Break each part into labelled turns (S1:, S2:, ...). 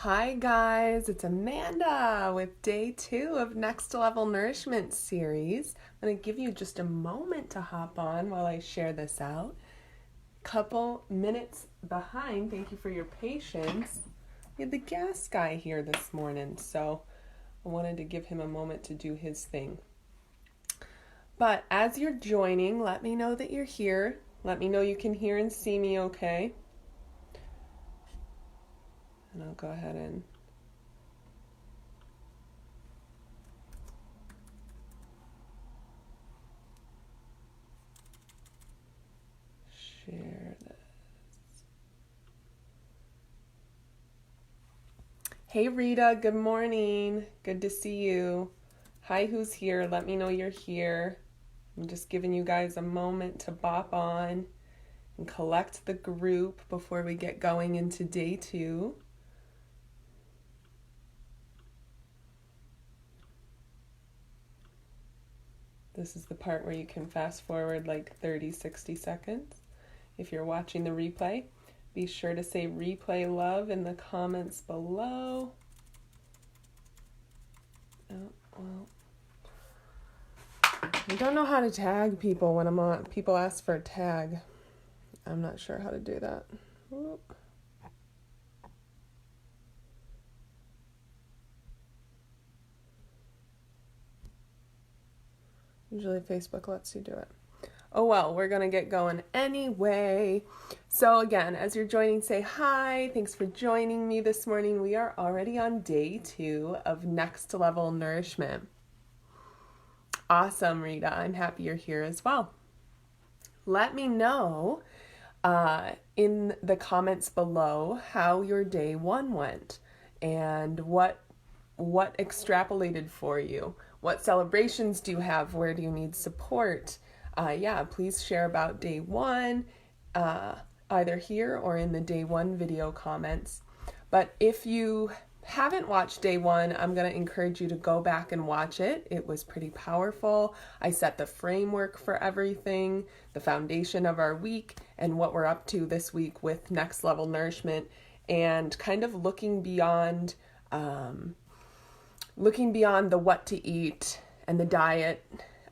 S1: Hi guys, it's Amanda with day 2 of Next Level Nourishment series. I'm going to give you just a moment to hop on while I share this out. Couple minutes behind, thank you for your patience. We had the gas guy here this morning, so I wanted to give him a moment to do his thing. But as you're joining, let me know that you're here. Let me know you can hear and see me okay. And I'll go ahead and share this. Hey Rita, good morning. Good to see you. Hi, who's here? Let me know you're here. I'm just giving you guys a moment to bop on and collect the group before we get going into day 2. This is the part where you can fast forward like 30, 60 seconds. If you're watching the replay, be sure to say replay love in the comments below. Oh, well. I don't know how to tag people when I'm on. People ask for a tag. I'm not sure how to do that. Whoop. Usually Facebook lets you do it. Oh well, we're going to get going anyway. So again, as you're joining, say hi. Thanks for joining me this morning. We are already on day 2 of Next Level Nourishment. Awesome, Rita. I'm happy you're here as well. Let me know in the comments below how your day 1 went and what extrapolated for you. What celebrations do you have? Where do you need support? Please share about day 1, either here or in the day 1 video comments. But if you haven't watched day 1, I'm going to encourage you to go back and watch it. It was pretty powerful. I set the framework for everything, the foundation of our week, and what we're up to this week with Next Level Nourishment, and kind of looking beyond the what to eat and the diet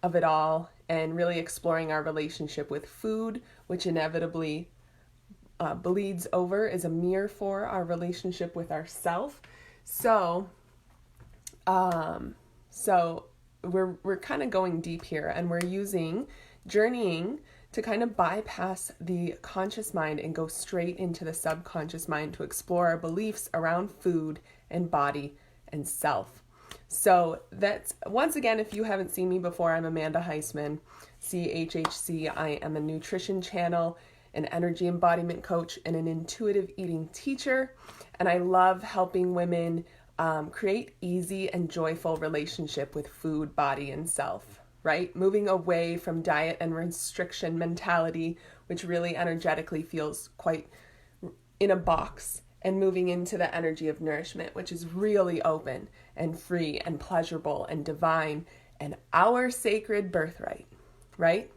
S1: of it all, and really exploring our relationship with food, which inevitably bleeds over, is a mirror for our relationship with ourself. So we're kind of going deep here, and we're using journeying to kind of bypass the conscious mind and go straight into the subconscious mind to explore our beliefs around food and body and self. So that's, once again, if you haven't seen me before, I'm Amanda Heisman, CHHC. I am a nutrition channel, an energy embodiment coach, and an intuitive eating teacher. And I love helping women create easy and joyful relationship with food, body, and self, right? Moving away from diet and restriction mentality, which really energetically feels quite in a box, and moving into the energy of nourishment, which is really open and free and pleasurable and divine and our sacred birthright, right?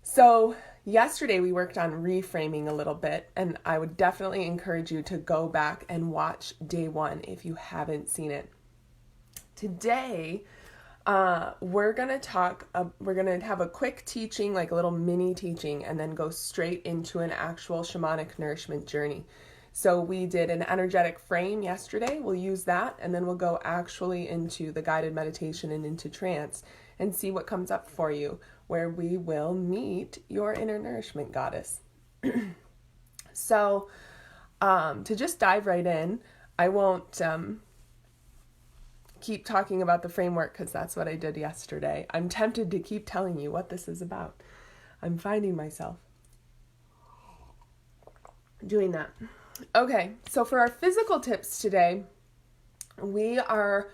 S1: So yesterday we worked on reframing a little bit, and I would definitely encourage you to go back and watch day 1 if you haven't seen it. Today, we're going to have a quick teaching, like a little mini teaching, and then go straight into an actual shamanic nourishment journey. So we did an energetic frame yesterday. We'll use that, and then we'll go actually into the guided meditation and into trance and see what comes up for you, where we will meet your inner nourishment goddess. So to just dive right in, I won't keep talking about the framework because that's what I did yesterday. I'm tempted to keep telling you what this is about. I'm finding myself doing that. Okay, so for our physical tips today, we are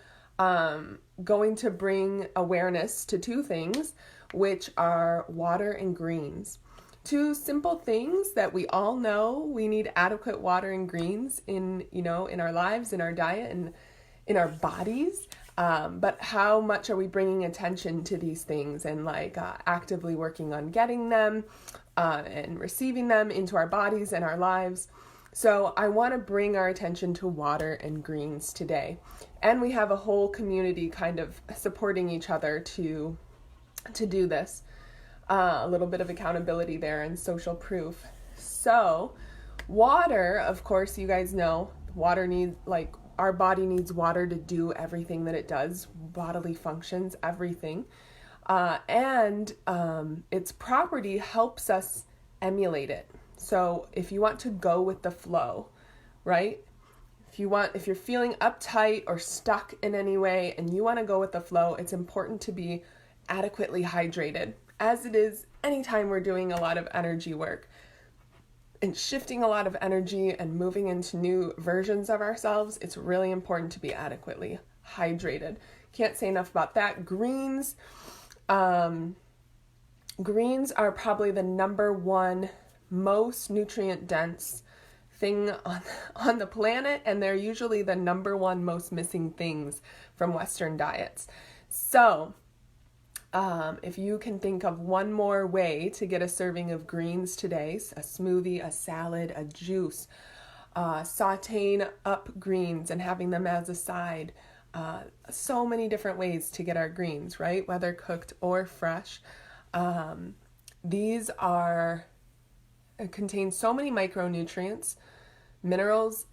S1: going to bring awareness to 2 things, which are water and greens. 2 simple things that we all know. We need adequate water and greens in our lives, in our diet, and in our bodies. But how much are we bringing attention to these things and actively working on getting them and receiving them into our bodies and our lives? So I want to bring our attention to water and greens today. And we have a whole community kind of supporting each other to do this. A little bit of accountability there and social proof. So water, of course, you guys know, water needs, like, our body needs water to do everything that it does, bodily functions, everything. And its property helps us emulate it. So if you want to go with the flow, right? If you're feeling uptight or stuck in any way and you want to go with the flow, it's important to be adequately hydrated, as it is anytime we're doing a lot of energy work and shifting a lot of energy and moving into new versions of ourselves. It's really important to be adequately hydrated. Can't say enough about that. Greens are probably the number one most nutrient dense thing on the planet, and they're usually the number one most missing things from Western diets. So if you can think of one more way to get a serving of greens today, a smoothie, a salad, a juice, sauteing up greens and having them as a side, so many different ways to get our greens, right? Whether cooked or fresh. These contain so many micronutrients, minerals,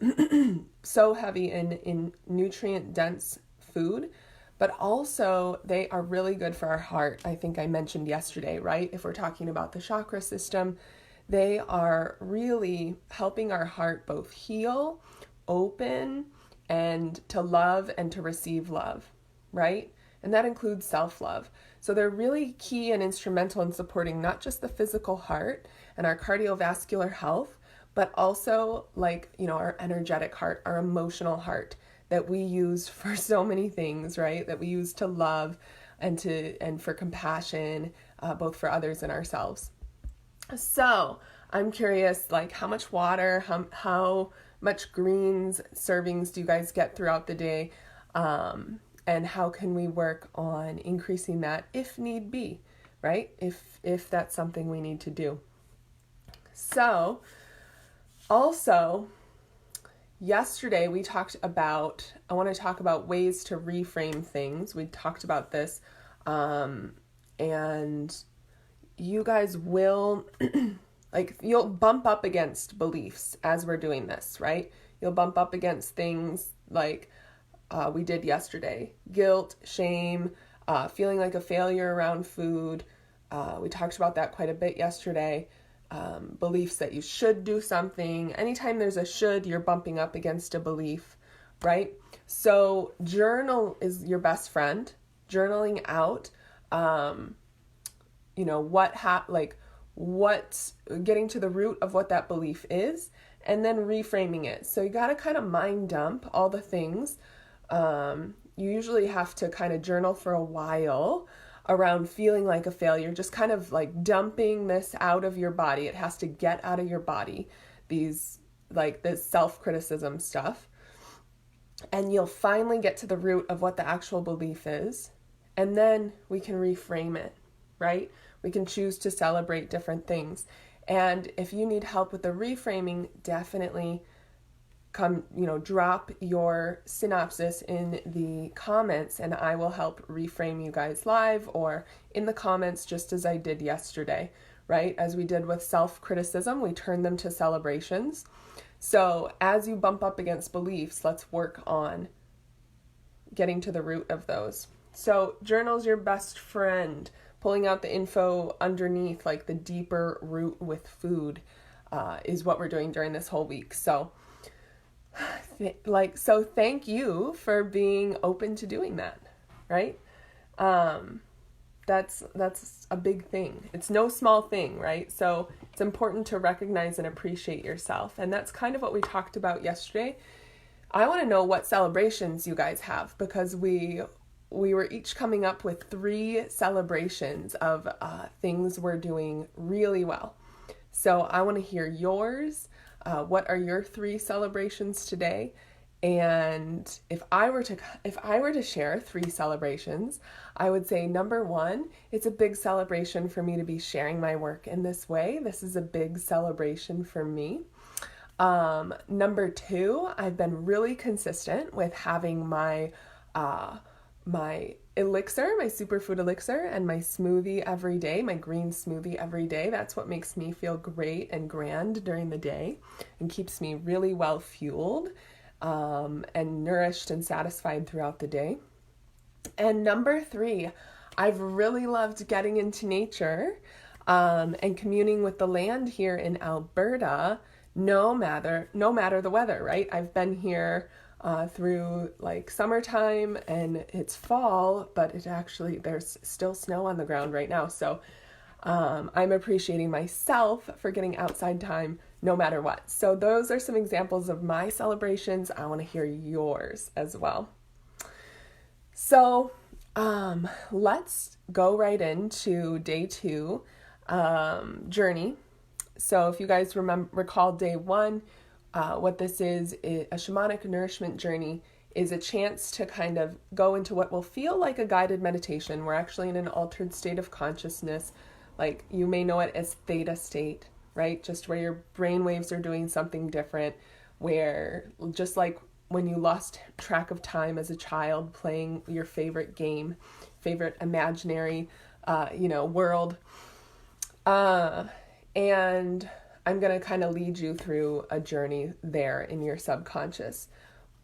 S1: so heavy in nutrient dense food, but also they are really good for our heart. I think I mentioned yesterday, right? If we're talking about the chakra system, they are really helping our heart both heal, open, and to love and to receive love, right? And that includes self-love. So they're really key and instrumental in supporting not just the physical heart and our cardiovascular health, but also, like, our energetic heart, our emotional heart that we use for so many things, right? That we use to love and for compassion, both for others and ourselves. So I'm curious, like, how much water, how much greens servings do you guys get throughout the day? And how can we work on increasing that if need be, right? If that's something we need to do. So also, yesterday we talked about, I want to talk about ways to reframe things. We talked about this, and you guys will, you'll bump up against beliefs as we're doing this, right? You'll bump up against things like we did yesterday: guilt, shame, feeling like a failure around food. We talked about that quite a bit yesterday. Beliefs that you should do something. Anytime there's a should, you're bumping up against a belief, right? So journal is your best friend. Journaling out, getting to the root of what that belief is, and then reframing it. So you got to kind of mind dump all the things. You usually have to kind of journal for a while around feeling like a failure, just kind of like dumping this out of your body. It has to get out of your body, this self-criticism stuff. And you'll finally get to the root of what the actual belief is. And then we can reframe it, right? We can choose to celebrate different things. And if you need help with the reframing, definitely drop your synopsis in the comments and I will help reframe you guys live or in the comments, just as I did yesterday, right? As we did with self-criticism, we turn them to celebrations. So as you bump up against beliefs, let's work on getting to the root of those. So journal's your best friend. Pulling out the info underneath, like the deeper root with food, is what we're doing during this whole week. So thank you for being open to doing that, right? That's a big thing. It's no small thing, right? So it's important to recognize and appreciate yourself. And that's kind of what we talked about yesterday. I want to know what celebrations you guys have, because we were each coming up with 3 celebrations of things we're doing really well. So I want to hear yours. What are your 3 celebrations today? And if I were to share 3 celebrations, I would say, number 1, it's a big celebration for me to be sharing my work in this way. This is a big celebration for me. Number two, I've been really consistent with having my elixir, my superfood elixir, and my smoothie every day, my green smoothie every day. That's what makes me feel great and grand during the day and keeps me really well fueled and nourished and satisfied throughout the day. And number three, I've really loved getting into nature and communing with the land here in Alberta, no matter the weather, right? I've been here through like summertime and it's fall, but there's still snow on the ground right now. So I'm appreciating myself for getting outside time no matter what. So those are some examples of my celebrations. I want to hear yours as well. So let's go right into day two, journey. So if you guys recall day one, what this is a shamanic nourishment journey is a chance to kind of go into what will feel like a guided meditation. We're actually in an altered state of consciousness. Like you may know it as theta state, right? Just where your brain waves are doing something different, where just like when you lost track of time as a child playing your favorite game, favorite imaginary, world. And I'm going to kind of lead you through a journey there in your subconscious.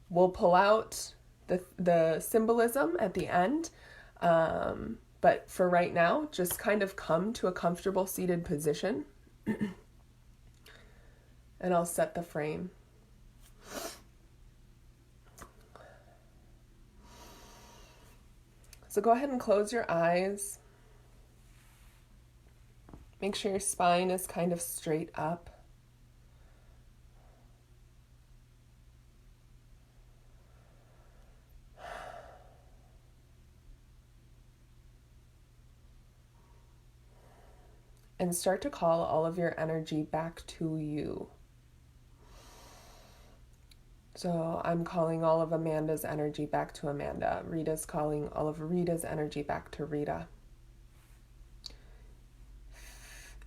S1: We'll pull out the symbolism at the end. But for right now, just kind of come to a comfortable seated position. And I'll set the frame. So go ahead and close your eyes. Make sure your spine is kind of straight up. And start to call all of your energy back to you. So I'm calling all of Amanda's energy back to Amanda. Rita's calling all of Rita's energy back to Rita.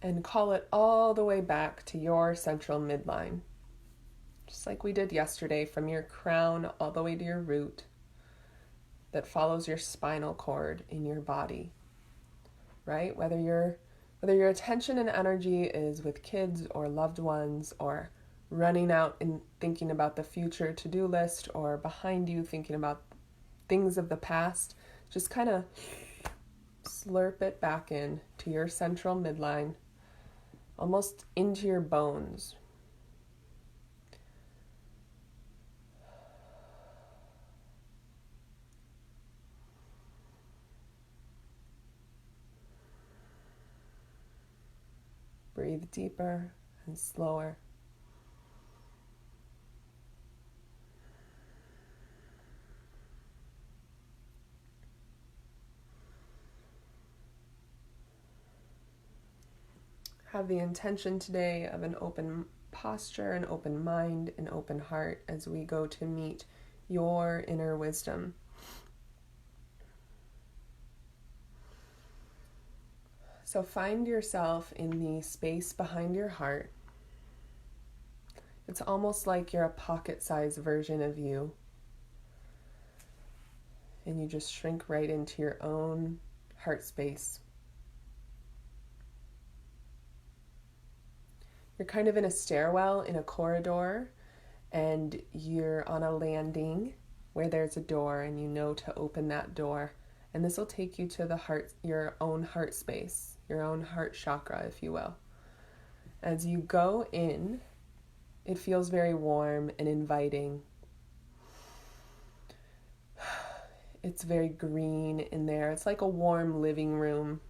S1: And call it all the way back to your central midline. Just like we did yesterday, from your crown all the way to your root that follows your spinal cord in your body, right? Whether your attention and energy is with kids or loved ones or running out and thinking about the future to-do list or behind you thinking about things of the past, just kind of slurp it back in to your central midline, almost into your bones. Breathe deeper and slower. Have the intention today of an open posture, an open mind, an open heart as we go to meet your inner wisdom. So find yourself in the space behind your heart. It's almost like you're a pocket-sized version of you. And you just shrink right into your own heart space. You're kind of in a stairwell, in a corridor, and you're on a landing where there's a door and you know to open that door. And this will take you to the heart, your own heart space, your own heart chakra, if you will. As you go in, it feels very warm and inviting. It's very green in there. It's like a warm living room.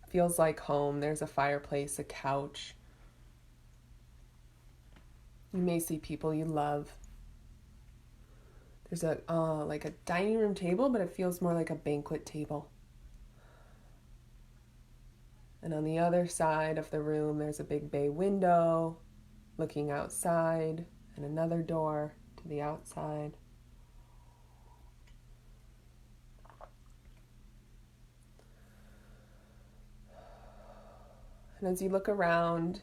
S1: Feels like home. There's a fireplace, a couch. You may see people you love. There's like a dining room table, but it feels more like a banquet table. And on the other side of the room, there's a big bay window looking outside and another door to the outside. And as you look around,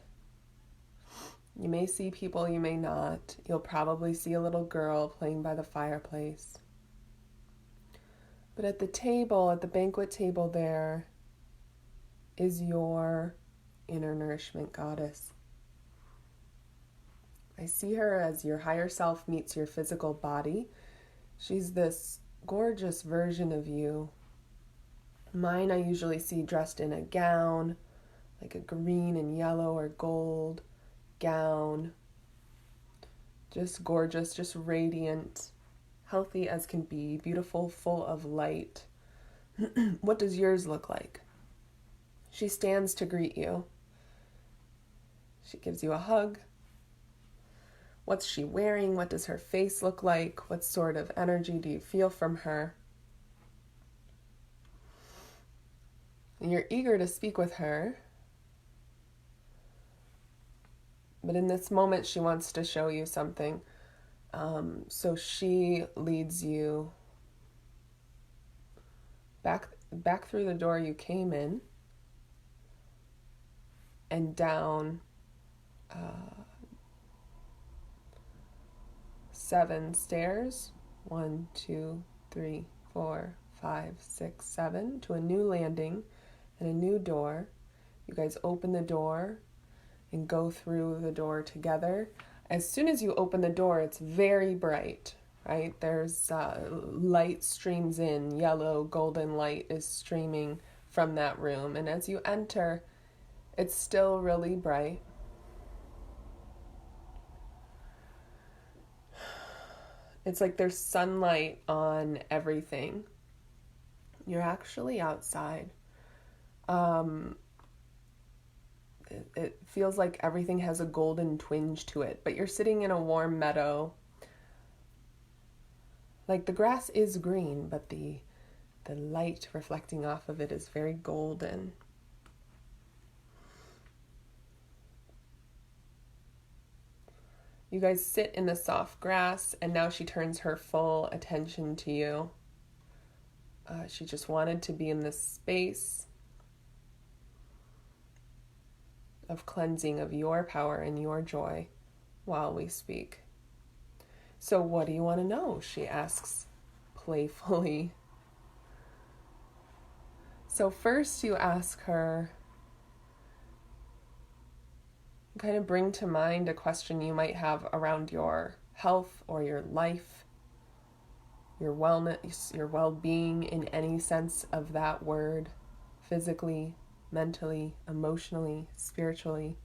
S1: You may see people, you may not. You'll probably see a little girl playing by the fireplace. But at the table, at the banquet table there, is your inner nourishment goddess. I see her as your higher self meets your physical body. She's this gorgeous version of you. Mine I usually see dressed in a gown, like a green and yellow or gold gown. Just gorgeous, just radiant, healthy as can be, beautiful, full of light. What does yours look like? She stands to greet you. She gives you a hug. What's she wearing? What does her face look like? What sort of energy do you feel from her? And you're eager to speak with her. But in this moment, she wants to show you something. So she leads you back through the door you came in and down 7 stairs, 1, 2, 3, 4, 5, 6, 7, to a new landing and a new door. You guys open the door and go through the door together. As soon as you open the door, it's very bright, right? There's light streams in, yellow, golden light is streaming from that room. And as you enter, it's still really bright. It's like there's sunlight on everything. You're actually outside. It feels like everything has a golden twinge to it, but you're sitting in a warm meadow. Like the grass is green, but the light reflecting off of it is very golden. You guys sit in the soft grass, and now she turns her full attention to you. She just wanted to be in this space of cleansing of your power and your joy while we speak. So what do you want to know? She asks playfully. So first you ask her, kind of bring to mind a question you might have around your health or your life, your wellness, your well-being in any sense of that word, physically, mentally, emotionally, spiritually.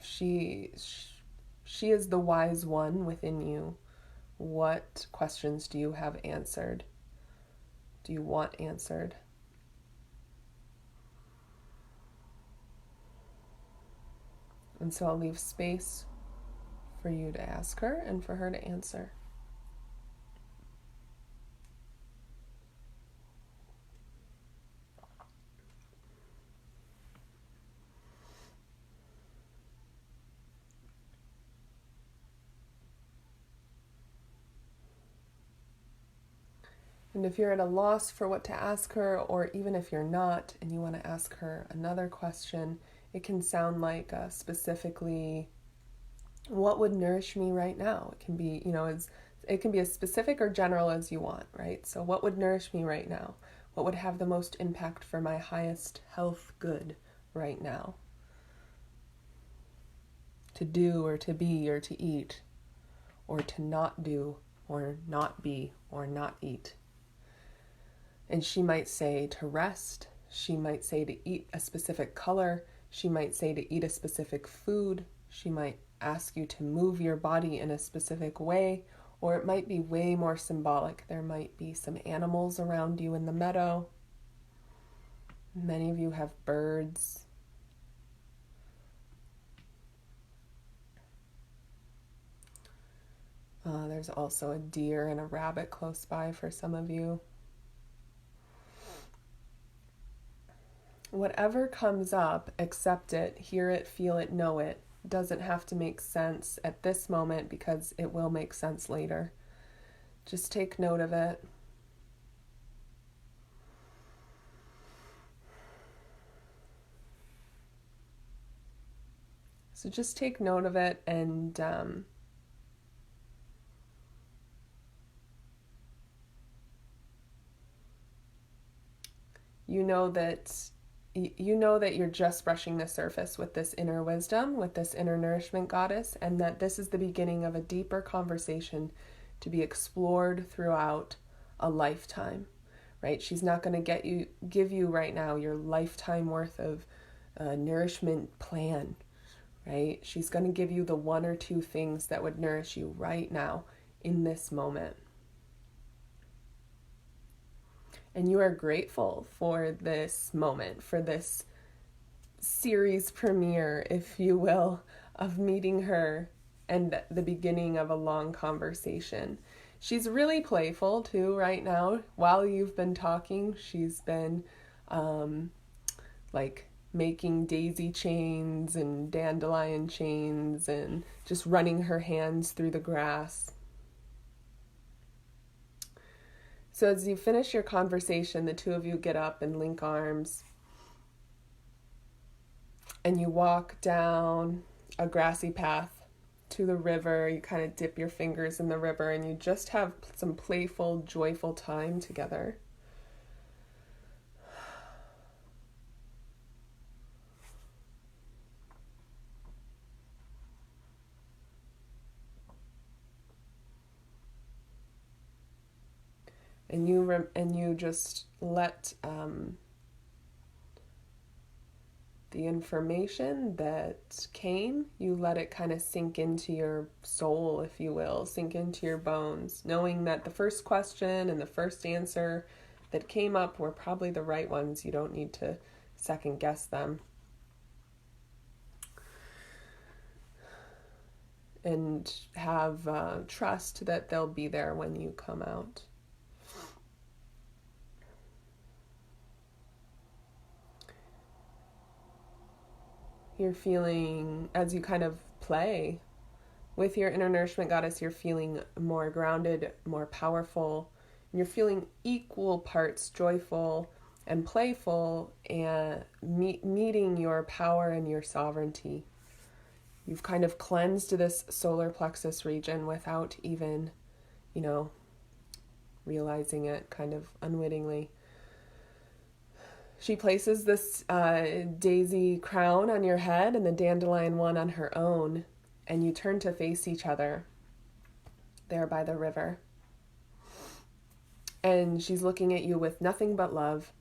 S1: She is the wise one within you. What questions do you have answered? Do you want answered? And so I'll leave space for you to ask her and for her to answer. And if you're at a loss for what to ask her, or even if you're not and you want to ask her another question, it can sound like specifically, what would nourish me right now? It can be, it can be as specific or general as you want, right? So what would nourish me right now? What would have the most impact for my highest health good right now? To do or to be or to eat, or to not do or not be or not eat. And she might say to rest. She might say to eat a specific color. She might say to eat a specific food. She might ask you to move your body in a specific way, or it might be way more symbolic. There might be some animals around you in the meadow. Many of you have birds. There's also a deer and a rabbit close by for some of you. Whatever comes up, accept it, hear it, feel it, know it. Doesn't have to make sense at this moment because it will make sense later. Just take note of it. So just take note of it, and you know that you're just brushing the surface with this inner wisdom, with this inner nourishment goddess, and that this is the beginning of a deeper conversation to be explored throughout a lifetime, right? She's not going to give you right now your lifetime worth of nourishment plan, right? She's going to give you the one or two things that would nourish you right now in this moment. And you are grateful for this moment, for this series premiere, if you will, of meeting her and the beginning of a long conversation. She's really playful too right now. While you've been talking, she's been like making daisy chains and dandelion chains and just running her hands through the grass. So as you finish your conversation, the two of you get up and link arms, and you walk down a grassy path to the river. You kind of dip your fingers in the river, and you just have some playful, joyful time together. And you just let the information that came, you let it kind of sink into your soul, if you will, sink into your bones, knowing that the first question and the first answer that came up were probably the right ones. You don't need to second guess them. And have trust that they'll be there when you come out. You're feeling, as you kind of play with your inner nourishment goddess, you're feeling more grounded, more powerful. And you're feeling equal parts joyful and playful, and meeting your power and your sovereignty. You've kind of cleansed this solar plexus region without even, realizing it, kind of unwittingly. She places this daisy crown on your head and the dandelion one on her own, and you turn to face each other there by the river. And she's looking at you with nothing but love.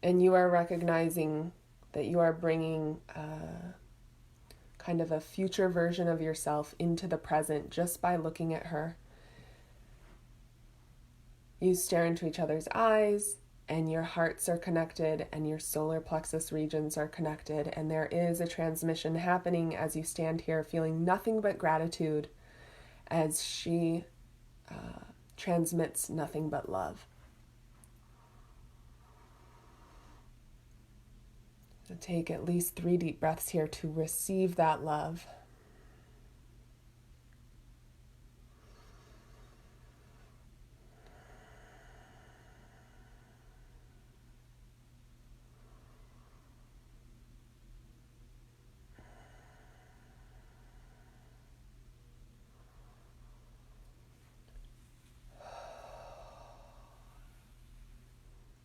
S1: And you are recognizing that you are bringing kind of a future version of yourself into the present just by looking at her. You stare into each other's eyes, and your hearts are connected, and your solar plexus regions are connected, and there is a transmission happening as you stand here feeling nothing but gratitude as she transmits nothing but love. So take at least 3 deep breaths here to receive that love.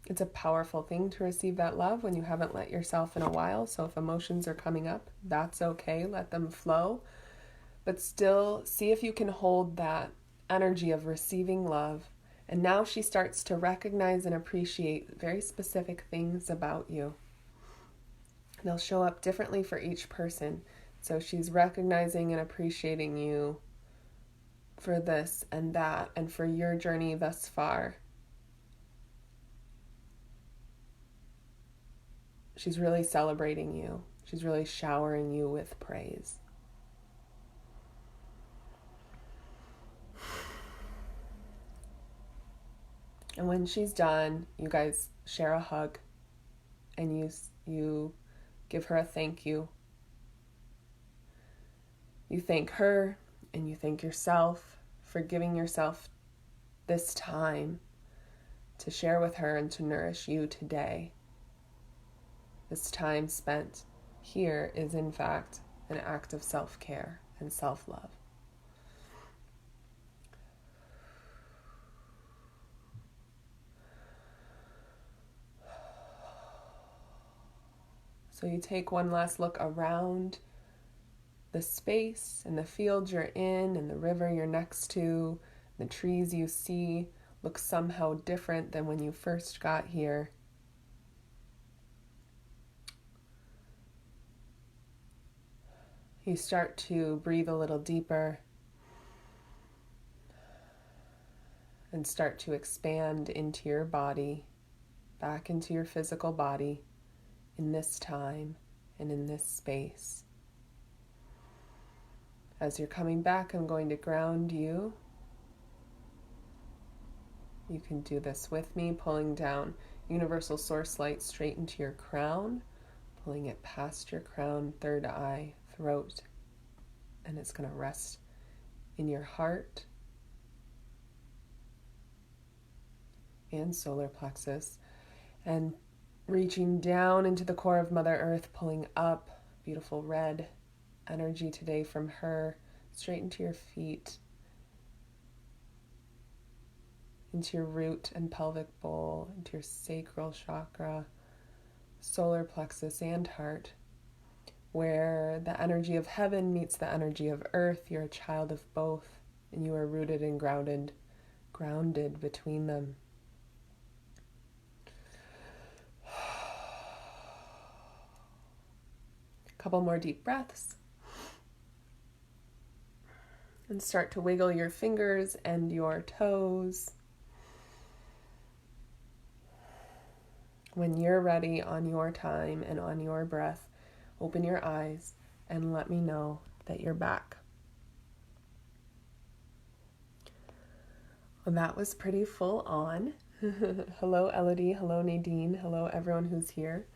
S1: It's a powerful thing to receive that love when you haven't let yourself in a while. So if emotions are coming up, that's okay. Let them flow. But still, see if you can hold that energy of receiving love. And now she starts to recognize and appreciate very specific things about you. They'll show up differently for each person. So she's recognizing and appreciating you for this and that, and for your journey thus far. She's really celebrating you. She's really showering you with praise. And when she's done, you guys share a hug, and you give her a thank you. You thank her and you thank yourself for giving yourself this time to share with her and to nourish you today. This time spent here is in fact an act of self-care and self-love. So you take one last look around the space and the field you're in and the river you're next to. The trees you see look somehow different than when you first got here. You start to breathe a little deeper and start to expand into your body, back into your physical body in this time and in this space. As you're coming back, I'm going to ground you. You can do this with me, pulling down universal source light straight into your crown, pulling it past your crown, third eye, throat, and it's going to rest in your heart and solar plexus, and reaching down into the core of Mother Earth, pulling up beautiful red energy today from her straight into your feet, into your root and pelvic bowl, into your sacral chakra, solar plexus, and heart, where the energy of heaven meets the energy of earth. You're a child of both, and you are rooted and grounded between them. A couple more deep breaths. And start to wiggle your fingers and your toes. When you're ready, on your time and on your breath, open your eyes and let me know that you're back. Well, that was pretty full on. Hello, Elodie. Hello, Nadine. Hello, everyone who's here.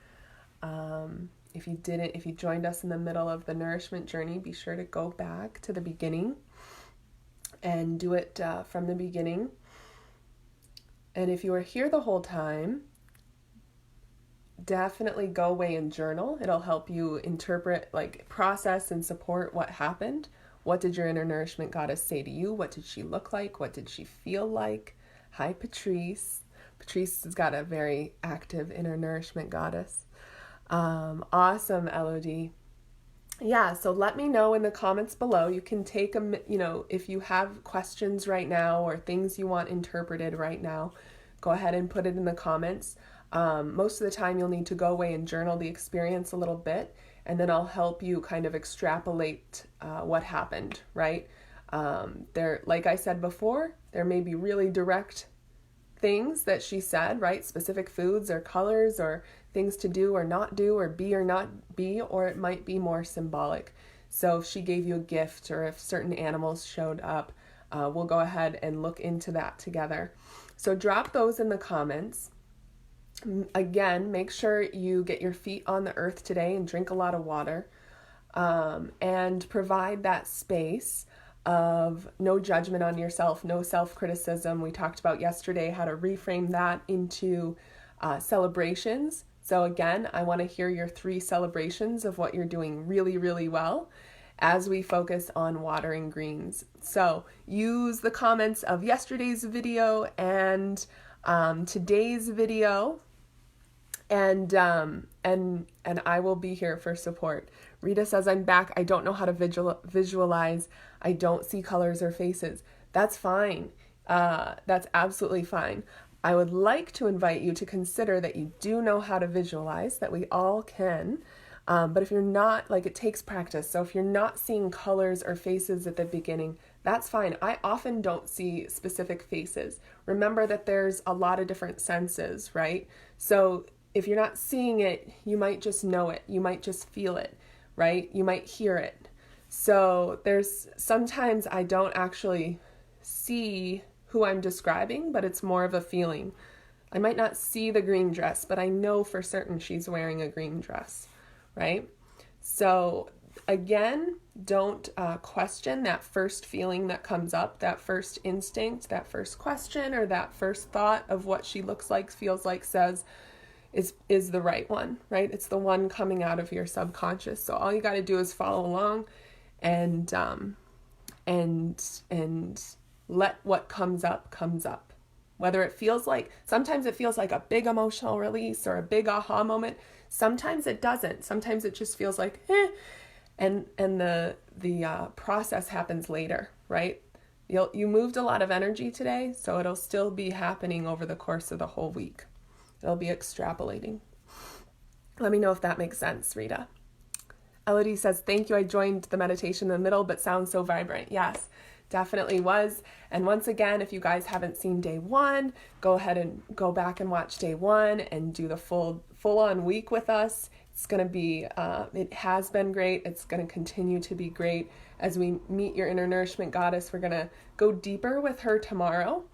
S1: If you joined us in the middle of the nourishment journey, be sure to go back to the beginning and do it from the beginning. And if you were here the whole time, definitely go away and journal. It'll help you interpret, process and support what happened. What did your inner nourishment goddess say to you? What did she look like? What did she feel like? Hi, Patrice. Patrice has got a very active inner nourishment goddess. Awesome, Elodie. Yeah, so let me know in the comments below. You can take if you have questions right now or things you want interpreted right now, go ahead and put it in the comments. Most of the time you'll need to go away and journal the experience a little bit, and then I'll help you kind of extrapolate what happened, right? Like I said before, there may be really direct things that she said, right? Specific foods or colors or things to do or not do or not be, or it might be more symbolic. So if she gave you a gift or if certain animals showed up, we'll go ahead and look into that together. So drop those in the comments. Again, make sure you get your feet on the earth today and drink a lot of water, and provide that space of no judgment on yourself, no self-criticism. We talked about yesterday how to reframe that into celebrations. So again, I want to hear your 3 celebrations of what you're doing really, really well as we focus on watering greens. So use the comments of yesterday's video and today's video, and I will be here for support. Rita says, I'm back. I don't know how to visualize. I don't see colors or faces. That's fine. That's absolutely fine. I would like to invite you to consider that you do know how to visualize, that we all can. But if you're not, it takes practice. So if you're not seeing colors or faces at the beginning, that's fine. I often don't see specific faces. Remember that there's a lot of different senses, right? So if you're not seeing it, you might just know it. You might just feel it, right? You might hear it. So sometimes I don't actually see who I'm describing, but it's more of a feeling. I might not see the green dress, but I know for certain she's wearing a green dress, right? So again, don't question that first feeling that comes up, that first instinct, that first question, or that first thought of what she looks like, feels like, says. is the right one, right? It's the one coming out of your subconscious. So all you got to do is follow along and let what comes up comes up. Whether it feels like, sometimes it feels like a big emotional release or a big aha moment. Sometimes it doesn't. Sometimes it just feels like, and the process happens later, right? You moved a lot of energy today, so it'll still be happening over the course of the whole week. It'll be extrapolating. Let me know if that makes sense, Rita. Elodie says, thank you. I joined the meditation in the middle, but sounds so vibrant. Yes, definitely was. And once again, if you guys haven't seen day 1, go ahead and go back and watch day 1 and do the full on week with us. It's going to be, it has been great. It's going to continue to be great as we meet your inner nourishment goddess. We're going to go deeper with her tomorrow,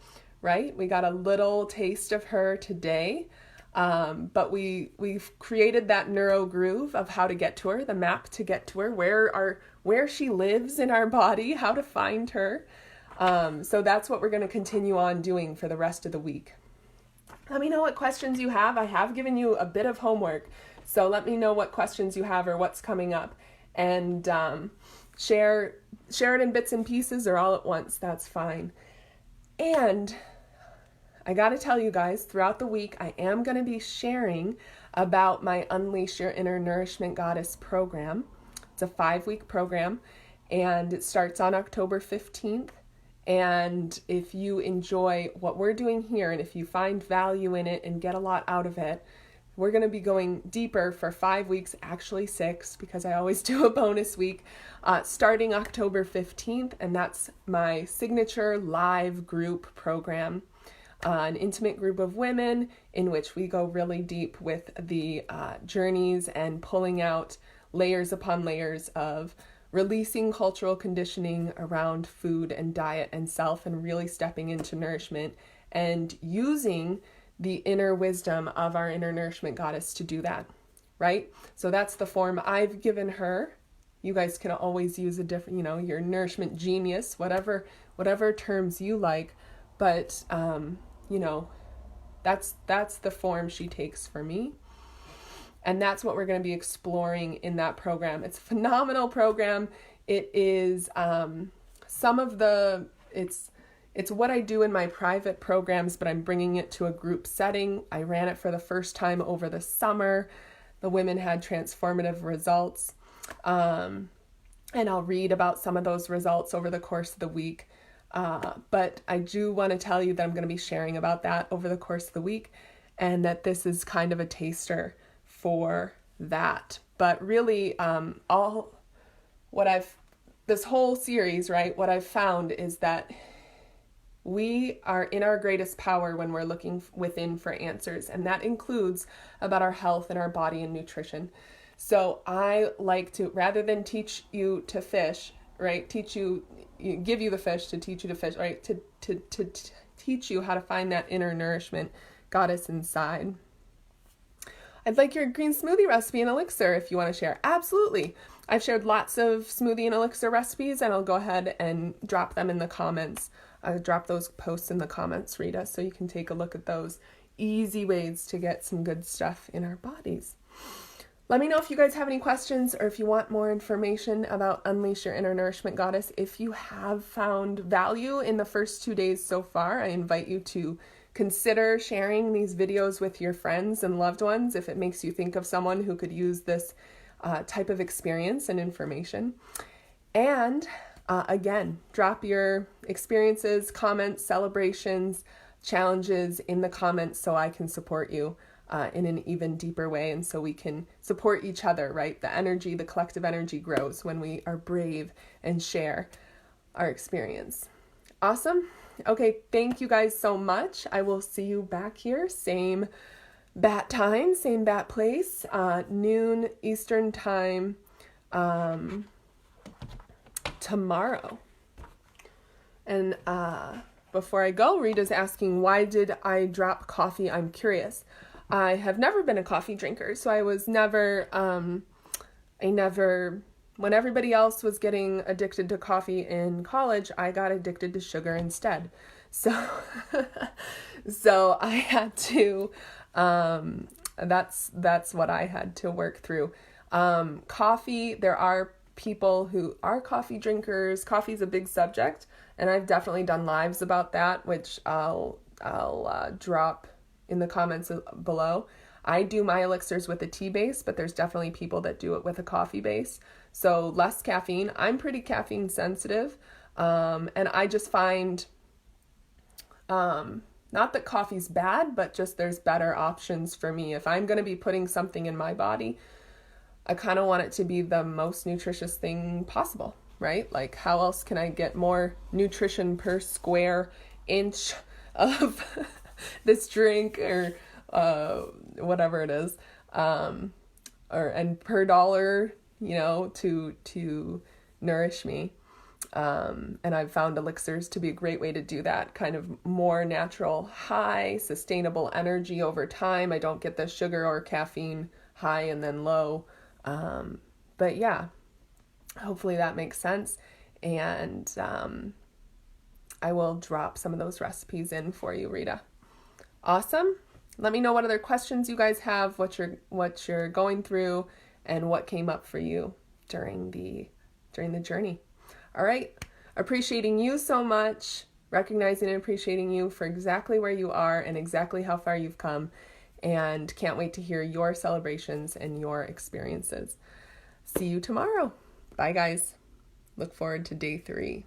S1: right? We got a little taste of her today, but we've created that neuro groove of how to get to her, the map to get to her, where she lives in our body, how to find her. So that's what we're going to continue on doing for the rest of the week. Let me know what questions you have. I have given you a bit of homework, so let me know what questions you have or what's coming up, and share it in bits and pieces or all at once. That's fine. And I got to tell you guys, throughout the week, I am going to be sharing about my Unleash Your Inner Nourishment Goddess program. It's a 5-week program, and it starts on October 15th. And if you enjoy what we're doing here, and if you find value in it and get a lot out of it, we're going to be going deeper for 5 weeks, actually 6, because I always do a bonus week, starting October 15th. And that's my signature live group program, an intimate group of women in which we go really deep with the journeys and pulling out layers upon layers of releasing cultural conditioning around food and diet and self, and really stepping into nourishment and using the inner wisdom of our inner nourishment goddess to do that, right? So that's the form I've given her. You guys can always use a different, your nourishment genius, whatever terms you like, but that's the form she takes for me. And that's what we're going to be exploring in that program. It's a phenomenal program. It is it's what I do in my private programs, but I'm bringing it to a group setting. I ran it for the first time over the summer. The women had transformative results. And I'll read about some of those results over the course of the week. But I do want to tell you that I'm going to be sharing about that over the course of the week, and that this is kind of a taster for that. But really, this whole series, right, what I've found is that we are in our greatest power when we're looking within for answers, and that includes about our health and our body and nutrition. So I like to, rather than teach you to fish, right, give you the fish to teach you to fish, right, to teach you how to find that inner nourishment goddess inside. I'd like your green smoothie recipe and elixir if you want to share. Absolutely. I've shared lots of smoothie and elixir recipes, and I'll go ahead and drop them in the comments. I'll drop those posts in the comments, Rita, so you can take a look at those easy ways to get some good stuff in our bodies. Let me know if you guys have any questions, or if you want more information about Unleash Your Inner Nourishment Goddess. If you have found value in the first 2 days so far, I invite you to consider sharing these videos with your friends and loved ones if it makes you think of someone who could use this type of experience and information. And again, drop your experiences, comments, celebrations, challenges in the comments so I can support you in an even deeper way, and so we can support each other, right? The collective energy grows when we are brave and share our experience. Awesome. Okay, thank you guys so much. I will see you back here, same bat time, same bat place, noon Eastern time tomorrow. And before I go, Rita's asking, why did I drop coffee? I'm curious. I have never been a coffee drinker, so I was never, when everybody else was getting addicted to coffee in college, I got addicted to sugar instead. So, so I had to that's what I had to work through. Coffee, there are people who are coffee drinkers. Coffee is a big subject, and I've definitely done lives about that, which I'll drop in the comments below. I do my elixirs with a tea base, but there's definitely people that do it with a coffee base. So less caffeine. I'm pretty caffeine sensitive, and I just find not that coffee's bad, but just there's better options for me. If I'm going to be putting something in my body, I kind of want it to be the most nutritious thing possible, right? Like, how else can I get more nutrition per square inch of this drink, or whatever it is, and per dollar, to nourish me. And I've found elixirs to be a great way to do that, kind of more natural, high, sustainable energy over time. I don't get the sugar or caffeine high and then low. But yeah, hopefully that makes sense. And I will drop some of those recipes in for you, Rita. Awesome. Let me know what other questions you guys have, what you're going through, and what came up for you during the journey. All right. Appreciating you so much, recognizing and appreciating you for exactly where you are and exactly how far you've come, and can't wait to hear your celebrations and your experiences. See you tomorrow. Bye, guys. Look forward to day 3.